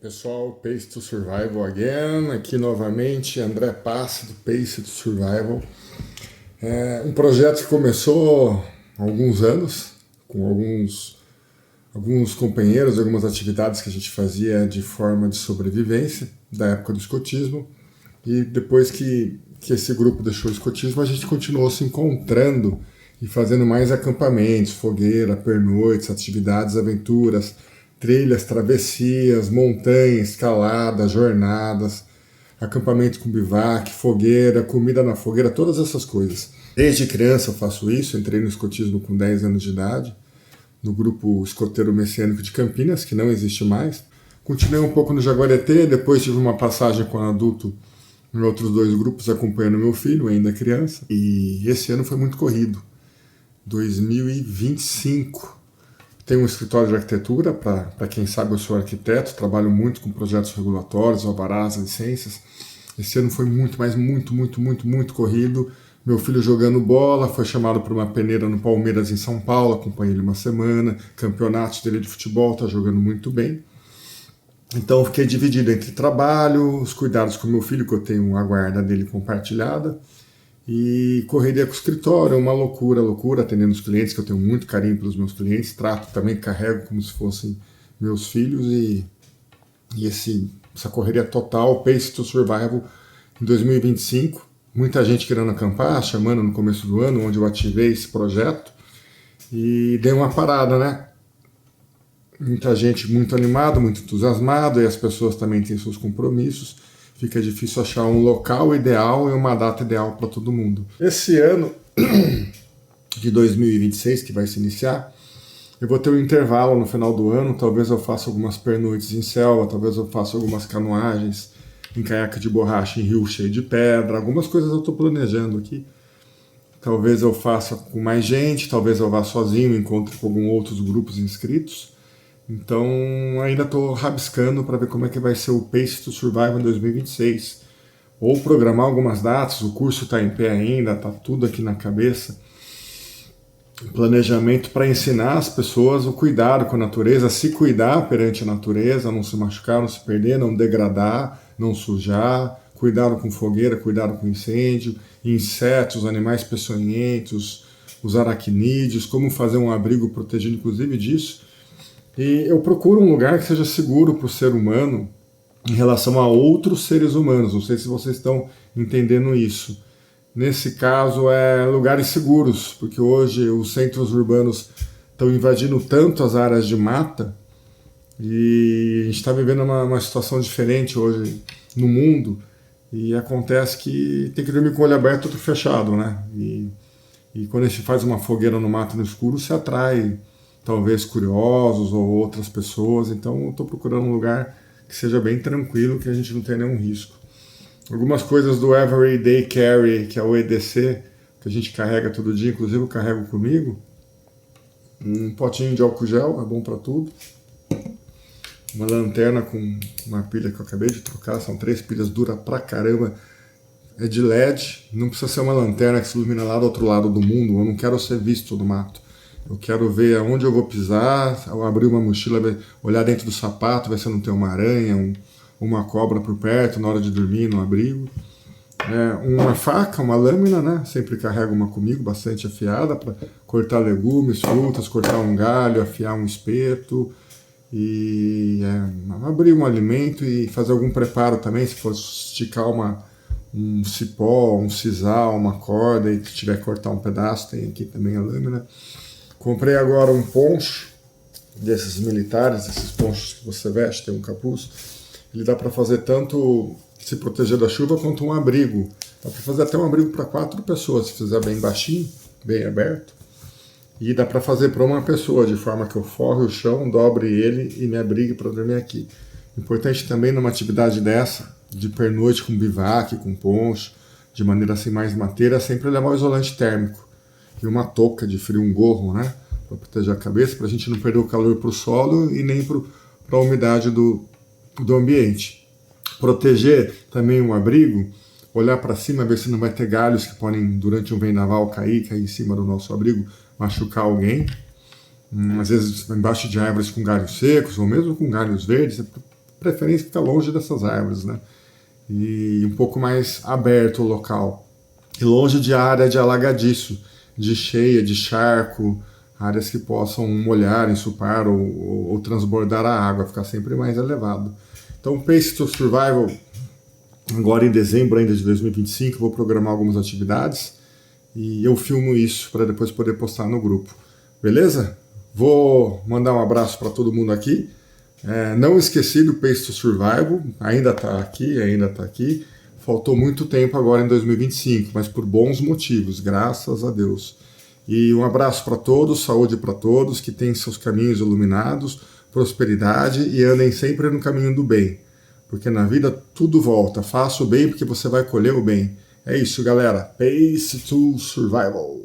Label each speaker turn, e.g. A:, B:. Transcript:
A: Pessoal, Pace to Survival again, aqui novamente, André Passi do Pace to Survival. É um projeto que começou há alguns anos, com alguns companheiros, algumas atividades que a gente fazia de forma de sobrevivência, da época do escotismo, e depois que esse grupo deixou o escotismo, a gente continuou se encontrando e fazendo mais acampamentos, fogueira, pernoites, atividades, aventuras, trilhas, travessias, montanha, escalada, jornadas, acampamento com bivac, fogueira, comida na fogueira, todas essas coisas. Desde criança eu faço isso, entrei no escotismo com 10 anos de idade, no grupo escoteiro messiânico de Campinas, que não existe mais. Continuei um pouco no Jaguareté, depois tive uma passagem com adulto em outros 2 grupos, acompanhando meu filho, ainda criança, e esse ano foi muito corrido. 2025. Tenho um escritório de arquitetura, para quem sabe eu sou arquiteto, trabalho muito com projetos regulatórios, alvarás, licenças. Esse ano foi muito corrido. Meu filho jogando bola, foi chamado para uma peneira no Palmeiras em São Paulo, acompanhei ele uma semana, campeonatos dele de futebol, está jogando muito bem. Então eu fiquei dividido entre trabalho, os cuidados com meu filho, que eu tenho a guarda dele compartilhada, e correria com o escritório, uma loucura, atendendo os clientes, que eu tenho muito carinho pelos meus clientes, trato também, carrego como se fossem meus filhos, e essa correria total, Pace to Survival, em 2025, muita gente querendo acampar, chamando no começo do ano, onde eu ativei esse projeto, e dei uma parada, né? Muita gente muito animada, muito entusiasmada, e as pessoas também têm seus compromissos, fica difícil achar um local ideal e uma data ideal para todo mundo. Esse ano de 2026, que vai se iniciar, eu vou ter um intervalo no final do ano, talvez eu faça algumas pernoites em selva, talvez eu faça algumas canoagens em caiaque de borracha em rio cheio de pedra, algumas coisas eu estou planejando aqui. Talvez eu faça com mais gente, talvez eu vá sozinho, encontre com alguns outros grupos inscritos. Então, ainda estou rabiscando para ver como é que vai ser o Pace to Survival em 2026. Ou programar algumas datas, o curso está em pé ainda, está tudo aqui na cabeça. Planejamento para ensinar as pessoas o cuidado com a natureza, se cuidar perante a natureza, não se machucar, não se perder, não degradar, não sujar, cuidado com fogueira, cuidado com incêndio, insetos, animais peçonhentos, os aracnídeos, como fazer um abrigo protegido inclusive disso. E eu procuro um lugar que seja seguro para o ser humano em relação a outros seres humanos. Não sei se vocês estão entendendo isso. Nesse caso, é lugares seguros, porque hoje os centros urbanos estão invadindo tanto as áreas de mata e a gente está vivendo uma situação diferente hoje no mundo e acontece que tem que dormir com o olho aberto e outro fechado, né? E quando a gente faz uma fogueira no mato no escuro, se atrai talvez curiosos ou outras pessoas, então eu estou procurando um lugar que seja bem tranquilo, que a gente não tenha nenhum risco. Algumas coisas do Everyday Carry, que é o EDC, que a gente carrega todo dia, inclusive eu carrego comigo, um potinho de álcool gel, é bom para tudo, uma lanterna com uma pilha que eu acabei de trocar, são 3 pilhas, dura pra caramba, é de LED, não precisa ser uma lanterna que se ilumina lá do outro lado do mundo, eu não quero ser visto no mato. Eu quero ver aonde eu vou pisar, ao abrir uma mochila, olhar dentro do sapato, ver se não tem uma aranha, uma cobra por perto, na hora de dormir no abrigo. Uma faca, uma lâmina, né? Sempre carrego uma comigo, bastante afiada, para cortar legumes, frutas, cortar um galho, afiar um espeto, e abrir um alimento e fazer algum preparo também, se for esticar um cipó, um sisal, uma corda, e se tiver que cortar um pedaço, tem aqui também a lâmina. Comprei agora um poncho desses militares, esses ponchos que você veste, tem um capuz. Ele dá para fazer tanto se proteger da chuva quanto um abrigo. Dá para fazer até um abrigo para 4 pessoas, se fizer bem baixinho, bem aberto. E dá para fazer para uma pessoa, de forma que eu forre o chão, dobre ele e me abrigue para dormir aqui. Importante também numa atividade dessa, de pernoite com bivac, com poncho, de maneira assim mais mateira, sempre levar o isolante térmico. E uma touca de frio, um gorro, né? Para proteger a cabeça, para a gente não perder o calor para o solo e nem para a umidade do ambiente. Proteger também um abrigo, olhar para cima, ver se não vai ter galhos que podem, durante um vendaval, cair em cima do nosso abrigo, machucar alguém. Às vezes embaixo de árvores com galhos secos, ou mesmo com galhos verdes, preferência ficar longe dessas árvores, né? E um pouco mais aberto o local. E longe de área de alagadiço, de cheia, de charco, áreas que possam molhar, ensopar ou transbordar a água, ficar sempre mais elevado. Então, Pace to Survival, agora em dezembro ainda de 2025, vou programar algumas atividades e eu filmo isso para depois poder postar no grupo. Beleza? Vou mandar um abraço para todo mundo aqui. Não esqueci do Pace to Survival, ainda está aqui. Faltou muito tempo agora em 2025, mas por bons motivos, graças a Deus. E um abraço para todos, saúde para todos, que tenham seus caminhos iluminados, prosperidade e andem sempre no caminho do bem. Porque na vida tudo volta, faça o bem porque você vai colher o bem. É isso, galera. Pace to Survival.